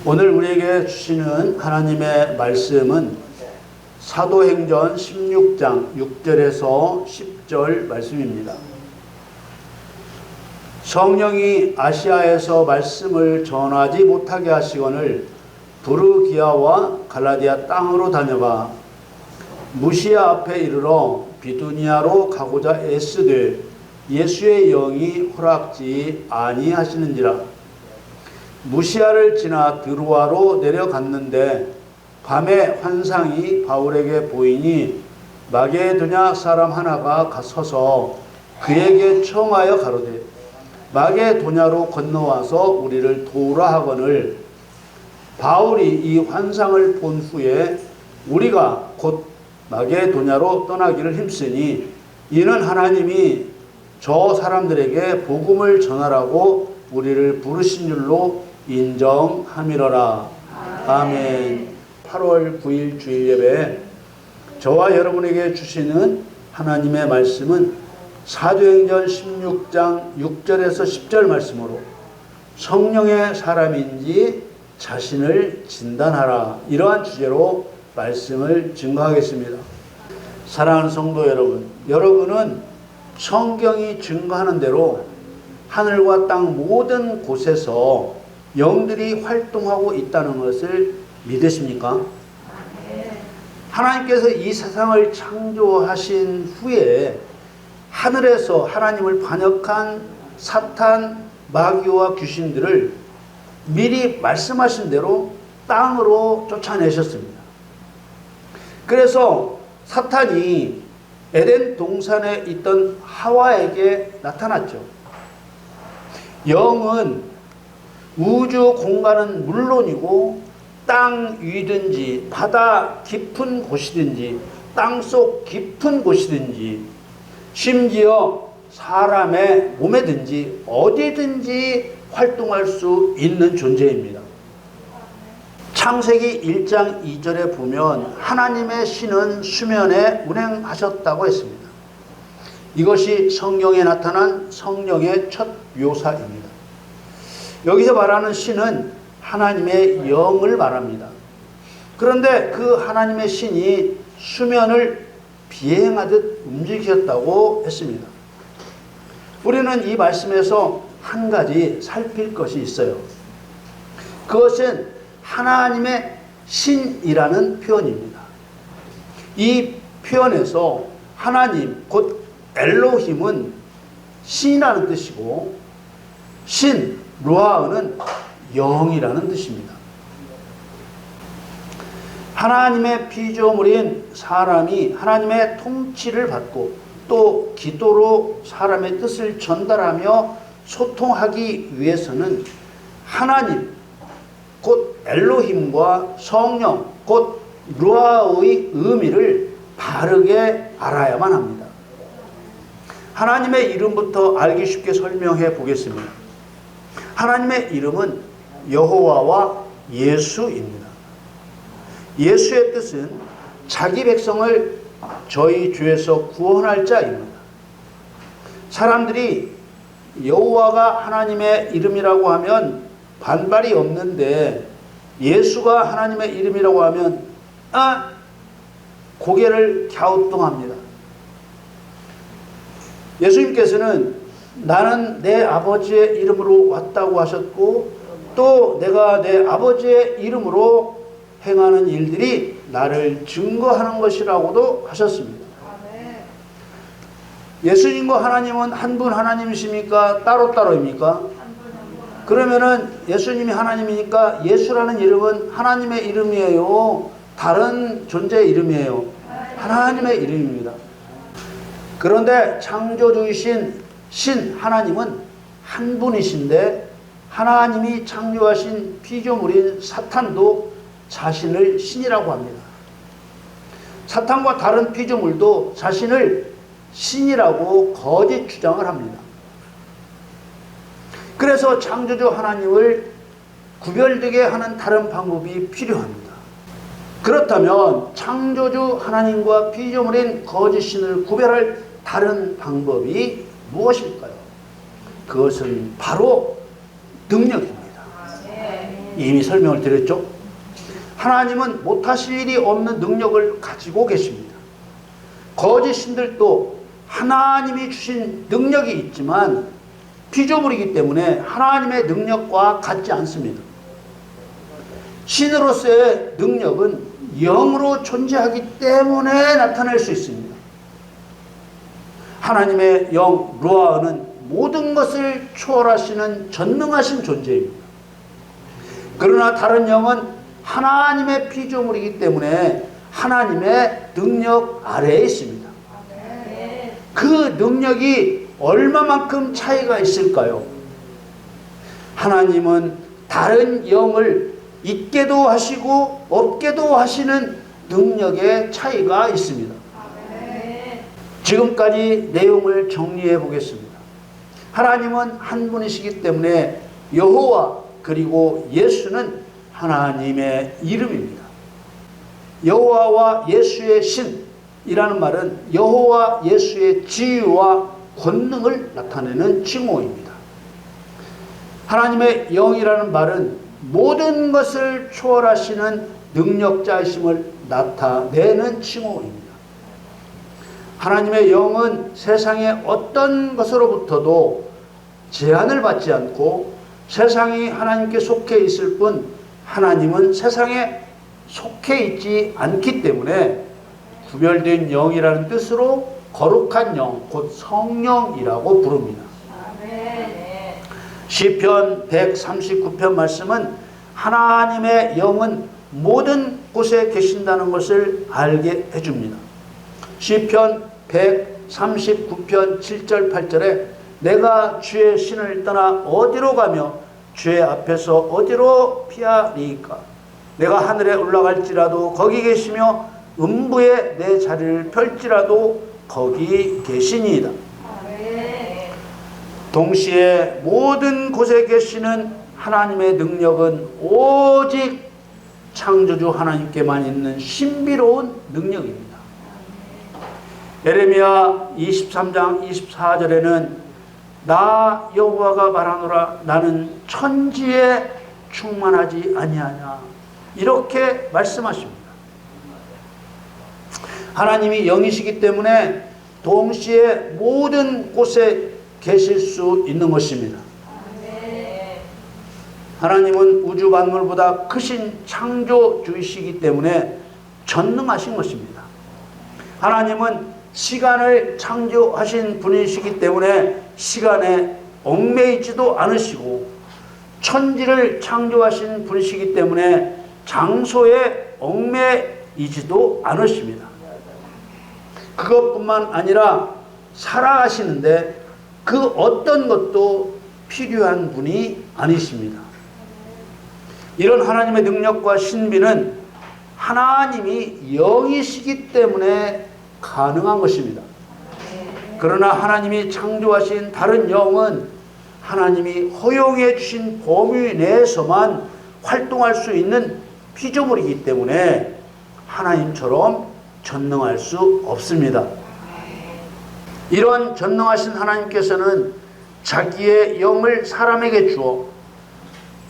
오늘 우리에게 주시는 하나님의 말씀은 사도행전 16장 6절에서 10절 말씀입니다. 성령이 아시아에서 말씀을 전하지 못하게 하시거늘 부르기아와 갈라디아 땅으로 다녀가 무시아 앞에 이르러 비두니아로 가고자 애쓰되 예수의 영이 허락지 아니하시는지라. 무시아를 지나 드로아로 내려갔는데 밤에 환상이 바울에게 보이니 마게도냐 사람 하나가 서서 그에게 청하여 가로되 마게도냐로 건너와서 우리를 도우라 하거늘 바울이 이 환상을 본 후에 우리가 곧 마게도냐로 떠나기를 힘쓰니 이는 하나님이 저 사람들에게 복음을 전하라고 우리를 부르신 줄로 인정함이러라. 아멘. 8월 9일 주일 예배 저와 여러분에게 주시는 하나님의 말씀은 사도행전 16장 6절에서 10절 말씀으로 성령의 사람인지 자신을 진단하라, 이러한 주제로 말씀을 증거하겠습니다. 사랑하는 성도 여러분, 여러분은 성경이 증거하는 대로 하늘과 땅 모든 곳에서 영들이 활동하고 있다는 것을 믿으십니까? 하나님께서 이 세상을 창조하신 후에 하늘에서 하나님을 반역한 사탄, 마귀와 귀신들을 미리 말씀하신 대로 땅으로 쫓아내셨습니다. 그래서 사탄이 에덴 동산에 있던 하와에게 나타났죠. 영은 우주 공간은 물론이고 땅 위든지 바다 깊은 곳이든지 땅속 깊은 곳이든지 심지어 사람의 몸에든지 어디든지 활동할 수 있는 존재입니다. 창세기 1장 2절에 보면 하나님의 신은 수면에 운행하셨다고 했습니다. 이것이 성경에 나타난 성령의 첫 묘사입니다. 여기서 말하는 신은 하나님의 영을 말합니다. 그런데 그 하나님의 신이 수면을 비행하듯 움직였다고 했습니다. 우리는 이 말씀에서 한 가지 살필 것이 있어요. 그것은 하나님의 신이라는 표현입니다. 이 표현에서 하나님, 곧 엘로힘은 신이라는 뜻이고 신, 루아흐는 영이라는 뜻입니다. 하나님의 피조물인 사람이 하나님의 통치를 받고 또 기도로 사람의 뜻을 전달하며 소통하기 위해서는 하나님, 곧 엘로힘과 성령, 곧 루아흐의 의미를 바르게 알아야만 합니다. 하나님의 이름부터 알기 쉽게 설명해 보겠습니다. 하나님의 이름은 여호와와 예수입니다. 예수의 뜻은 자기 백성을 저희 죄에서 구원할 자입니다. 사람들이 여호와가 하나님의 이름이라고 하면 반발이 없는데 예수가 하나님의 이름이라고 하면 고개를 갸우뚱합니다. 예수님께서는 나는 내 아버지의 이름으로 왔다고 하셨고 또 내가 내 아버지의 이름으로 행하는 일들이 나를 증거하는 것이라고도 하셨습니다. 예수님과 하나님은 한 분 하나님이십니까? 따로따로입니까? 그러면은 예수님이 하나님이니까 예수라는 이름은 하나님의 이름이에요? 다른 존재의 이름이에요? 하나님의 이름입니다. 그런데 창조주이신 신 하나님은 한 분이신데 하나님이 창조하신 피조물인 사탄도 자신을 신이라고 합니다. 사탄과 다른 피조물도 자신을 신이라고 거짓 주장을 합니다. 그래서 창조주 하나님을 구별되게 하는 다른 방법이 필요합니다. 그렇다면 창조주 하나님과 피조물인 거짓 신을 구별할 다른 방법이 무엇일까요? 그것은 바로 능력입니다. 이미 설명을 드렸죠. 하나님은 못하실 일이 없는 능력을 가지고 계십니다. 거짓 신들도 하나님이 주신 능력이 있지만 피조물이기 때문에 하나님의 능력과 같지 않습니다. 신으로서의 능력은 영으로 존재하기 때문에 나타낼 수 있습니다. 하나님의 영 루아흐는 모든 것을 초월하시는 전능하신 존재입니다. 그러나 다른 영은 하나님의 피조물이기 때문에 하나님의 능력 아래에 있습니다. 그 능력이 얼마만큼 차이가 있을까요? 하나님은 다른 영을 있게도 하시고 없게도 하시는 능력의 차이가 있습니다. 지금까지 내용을 정리해 보겠습니다. 하나님은 한 분이시기 때문에 여호와 그리고 예수는 하나님의 이름입니다. 여호와와 예수의 신이라는 말은 여호와 예수의 지위와 권능을 나타내는 칭호입니다. 하나님의 영이라는 말은 모든 것을 초월하시는 능력자이심을 나타내는 칭호입니다. 하나님의 영은 세상의 어떤 것으로부터도 제한을 받지 않고 세상이 하나님께 속해 있을 뿐 하나님은 세상에 속해 있지 않기 때문에 구별된 영이라는 뜻으로 거룩한 영, 곧 성령이라고 부릅니다. 시편 139편 말씀은 하나님의 영은 모든 곳에 계신다는 것을 알게 해줍니다. 시편 139편 7절 8절에 내가 주의 신을 떠나 어디로 가며 주의 앞에서 어디로 피하리까? 내가 하늘에 올라갈지라도 거기 계시며 음부에 내 자리를 펼지라도 거기 계시니이다. 동시에 모든 곳에 계시는 하나님의 능력은 오직 창조주 하나님께만 있는 신비로운 능력입니다. 에레미야 23장 24절에는 나 여호와가 말하노라 나는 천지에 충만하지 아니하냐 이렇게 말씀하십니다. 하나님이 영이시기 때문에 동시에 모든 곳에 계실 수 있는 것입니다. 하나님은 우주 만물보다 크신 창조주이시기 때문에 전능하신 것입니다. 하나님은 시간을 창조하신 분이시기 때문에 시간에 얽매이지도 않으시고 천지를 창조하신 분이시기 때문에 장소에 얽매이지도 않으십니다. 그것뿐만 아니라 살아가시는데 그 어떤 것도 필요한 분이 아니십니다. 이런 하나님의 능력과 신비는 하나님이 영이시기 때문에 가능한 것입니다. 그러나 하나님이 창조하신 다른 영은 하나님이 허용해 주신 범위 내에서만 활동할 수 있는 피조물이기 때문에 하나님처럼 전능할 수 없습니다. 이런 전능하신 하나님께서는 자기의 영을 사람에게 주어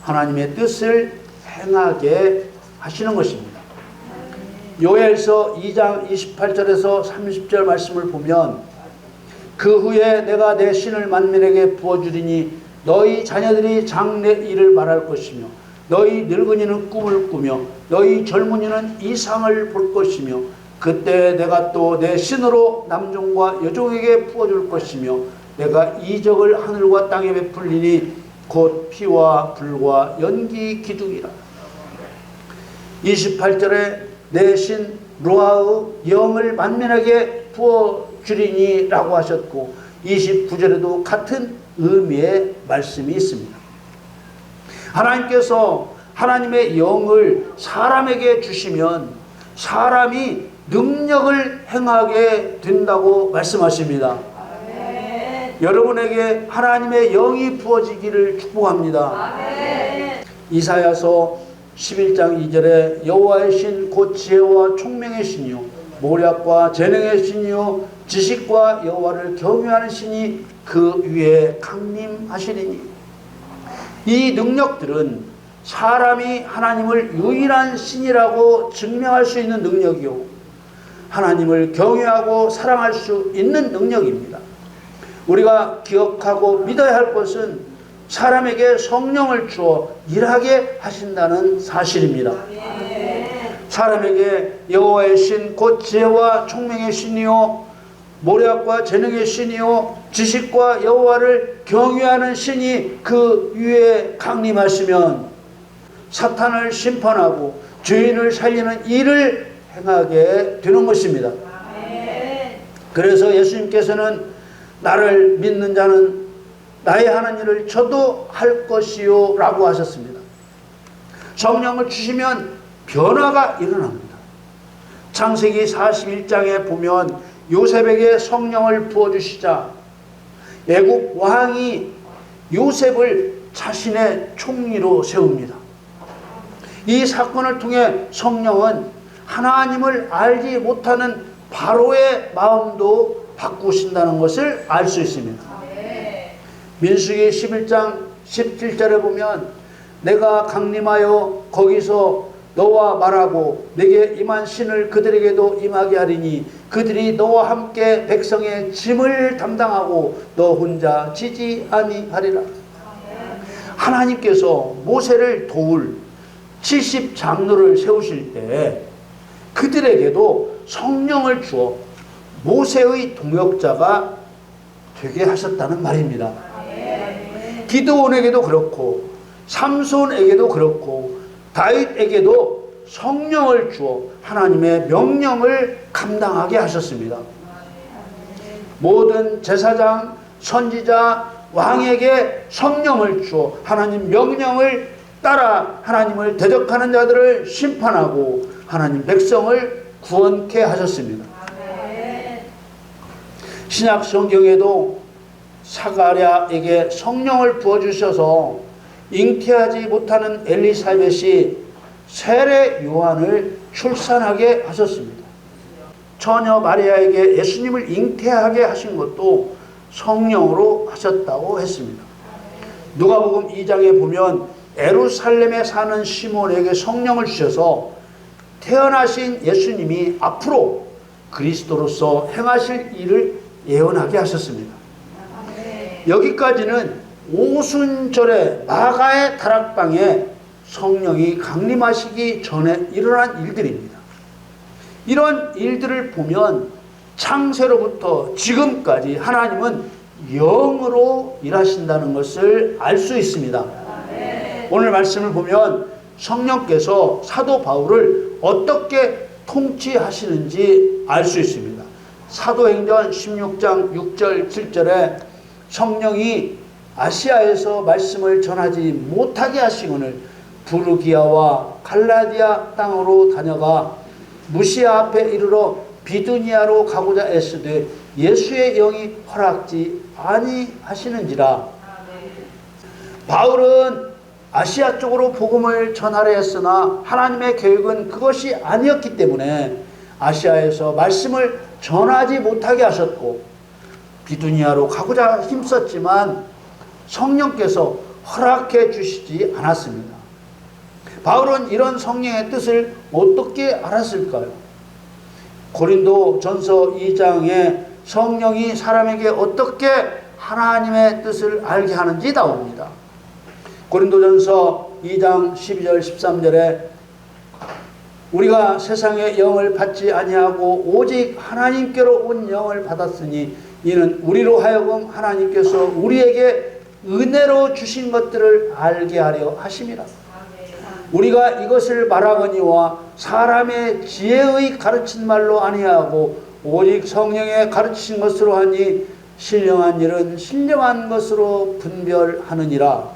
하나님의 뜻을 행하게 하시는 것입니다. 요엘서 2장 28절에서 30절 말씀을 보면 그 후에 내가 내 신을 만민에게 부어주리니 너희 자녀들이 장래 일을 말할 것이며 너희 늙은이는 꿈을 꾸며 너희 젊은이는 이상을 볼 것이며 그때 내가 또 내 신으로 남종과 여종에게 부어줄 것이며 내가 이적을 하늘과 땅에 베풀리니 곧 피와 불과 연기 기둥이라. 28절에 내 신 루아흐 영을 만민에게 부어주리니 라고 하셨고 29절에도 같은 의미의 말씀이 있습니다. 하나님께서 하나님의 영을 사람에게 주시면 사람이 능력을 행하게 된다고 말씀하십니다. 여러분에게 하나님의 영이 부어지기를 축복합니다. 아멘. 이사야서 11장 2절에 여호와의 신 곧 지혜와 총명의 신이요 모략과 재능의 신이요 지식과 여호와를 경외하는 신이 그 위에 강림하시리니 이 능력들은 사람이 하나님을 유일한 신이라고 증명할 수 있는 능력이요, 하나님을 경외하고 사랑할 수 있는 능력입니다. 우리가 기억하고 믿어야 할 것은 사람에게 성령을 주어 일하게 하신다는 사실입니다. 사람에게 여호와의 신 곧 지혜와 총명의 신이요 모략과 재능의 신이요 지식과 여호와를 경외하는 신이 그 위에 강림하시면 사탄을 심판하고 죄인을 살리는 일을 행하게 되는 것입니다. 그래서 예수님께서는 나를 믿는 자는 나의 하는 일을 저도 할 것이요 라고 하셨습니다. 성령을 주시면 변화가 일어납니다. 창세기 41장에 보면 요셉에게 성령을 부어주시자 애국 왕이 요셉을 자신의 총리로 세웁니다. 이 사건을 통해 성령은 하나님을 알지 못하는 바로의 마음도 바꾸신다는 것을 알 수 있습니다. 민수기 11장 17절에 보면 내가 강림하여 거기서 너와 말하고 내게 임한 신을 그들에게도 임하게 하리니 그들이 너와 함께 백성의 짐을 담당하고 너 혼자 지지 아니하리라. 하나님께서 모세를 도울 70장로를 세우실 때 그들에게도 성령을 주어 모세의 동역자가 되게 하셨다는 말입니다. 기드온에게도 그렇고 삼손에게도 그렇고 다윗에게도 성령을 주어 하나님의 명령을 감당하게 하셨습니다. 모든 제사장, 선지자, 왕에게 성령을 주어 하나님 명령을 따라 하나님을 대적하는 자들을 심판하고 하나님 백성을 구원케 하셨습니다. 신약 성경에도 사가랴에게 성령을 부어주셔서 잉태하지 못하는 엘리사벳이 세례 요한을 출산하게 하셨습니다. 처녀 마리아에게 예수님을 잉태하게 하신 것도 성령으로 하셨다고 했습니다. 누가복음 2장에 보면 예루살렘에 사는 시몬에게 성령을 주셔서 태어나신 예수님이 앞으로 그리스도로서 행하실 일을 예언하게 하셨습니다. 여기까지는 오순절에 마가의 다락방에 성령이 강림하시기 전에 일어난 일들입니다. 이런 일들을 보면 창세로부터 지금까지 하나님은 영으로 일하신다는 것을 알 수 있습니다. 오늘 말씀을 보면 성령께서 사도 바울을 어떻게 통치하시는지 알 수 있습니다. 사도행전 16장 6절 7절에 성령이 아시아에서 말씀을 전하지 못하게 하시거늘 부르기아와 갈라디아 땅으로 다녀가 무시아 앞에 이르러 비두니아로 가고자 애쓰되 예수의 영이 허락지 아니하시는지라. 바울은 아시아 쪽으로 복음을 전하려 했으나 하나님의 계획은 그것이 아니었기 때문에 아시아에서 말씀을 전하지 못하게 하셨고 비두니아로 가고자 힘썼지만 성령께서 허락해 주시지 않았습니다. 바울은 이런 성령의 뜻을 어떻게 알았을까요? 고린도 전서 2장에 성령이 사람에게 어떻게 하나님의 뜻을 알게 하는지 나옵니다. 고린도전서 2장 12절 13절에 우리가 세상의 영을 받지 아니하고 오직 하나님께로 온 영을 받았으니 이는 우리로 하여금 하나님께서 우리에게 은혜로 주신 것들을 알게 하려 하심이라. 우리가 이것을 말하거니와 사람의 지혜의 가르친 말로 아니하고 오직 성령의 가르치신 것으로 하니 신령한 일은 신령한 것으로 분별하느니라.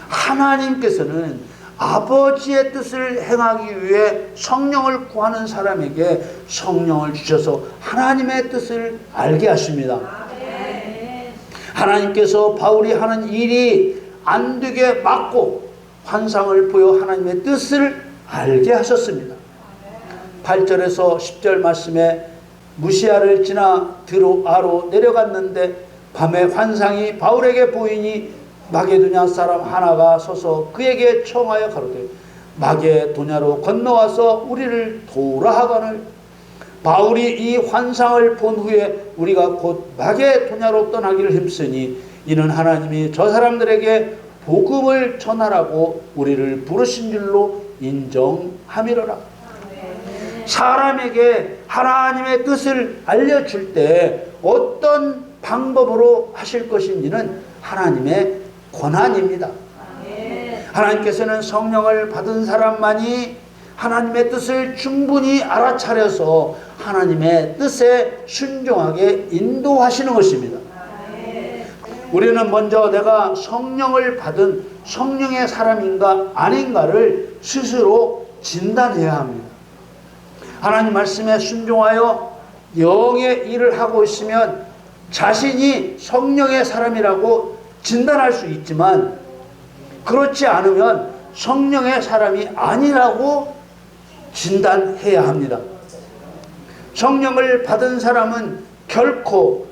하나님께서는 아버지의 뜻을 행하기 위해 성령을 구하는 사람에게 성령을 주셔서 하나님의 뜻을 알게 하십니다. 하나님께서 바울이 하는 일이 안 되게 막고 환상을 보여 하나님의 뜻을 알게 하셨습니다. 8절에서 10절 말씀에 무시아를 지나 드로아로 내려갔는데 밤에 환상이 바울에게 보이니 마게도냐 사람 하나가 서서 그에게 청하여 가로되 마게도냐로 건너와서 우리를 도우라 하거늘 바울이 이 환상을 본 후에 우리가 곧 마게도냐로 떠나기를 힘쓰니 이는 하나님이 저 사람들에게 복음을 전하라고 우리를 부르신 줄로 인정함이로라. 사람에게 하나님의 뜻을 알려줄 때 어떤 방법으로 하실 것인지는 하나님의 권한입니다. 하나님께서는 성령을 받은 사람만이 하나님의 뜻을 충분히 알아차려서 하나님의 뜻에 순종하게 인도하시는 것입니다. 우리는 먼저 내가 성령을 받은 성령의 사람인가 아닌가를 스스로 진단해야 합니다. 하나님 말씀에 순종하여 영의 일을 하고 있으면 자신이 성령의 사람이라고 진단할 수 있지만 그렇지 않으면 성령의 사람이 아니라고 진단해야 합니다. 성령을 받은 사람은 결코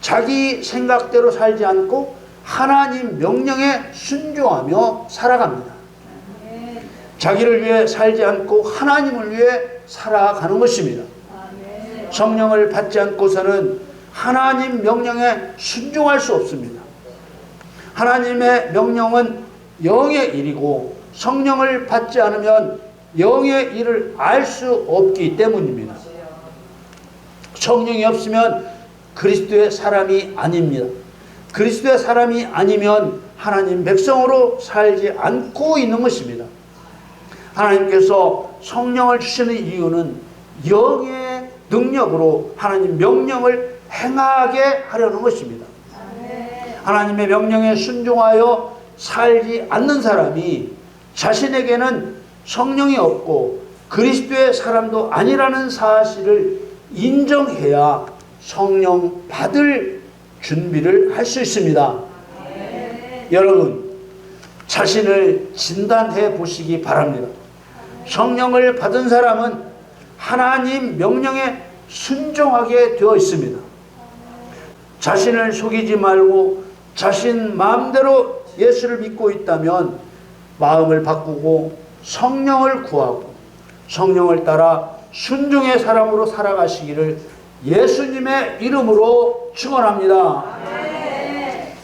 자기 생각대로 살지 않고 하나님 명령에 순종하며 살아갑니다. 자기를 위해 살지 않고 하나님을 위해 살아가는 것입니다. 성령을 받지 않고서는 하나님 명령에 순종할 수 없습니다. 하나님의 명령은 영의 일이고 성령을 받지 않으면 영의 일을 알 수 없기 때문입니다. 성령이 없으면 그리스도의 사람이 아닙니다. 그리스도의 사람이 아니면 하나님 백성으로 살지 않고 있는 것입니다. 하나님께서 성령을 주시는 이유는 영의 능력으로 하나님 명령을 행하게 하려는 것입니다. 하나님의 명령에 순종하여 살지 않는 사람이 자신에게는 성령이 없고 그리스도의 사람도 아니라는 사실을 인정해야 성령 받을 준비를 할 수 있습니다. 여러분, 자신을 진단해 보시기 바랍니다. 성령을 받은 사람은 하나님 명령에 순종하게 되어 있습니다. 자신을 속이지 말고 자신 마음대로 예수를 믿고 있다면 마음을 바꾸고 성령을 구하고 성령을 따라 순종의 사람으로 살아가시기를 예수님의 이름으로 축원합니다.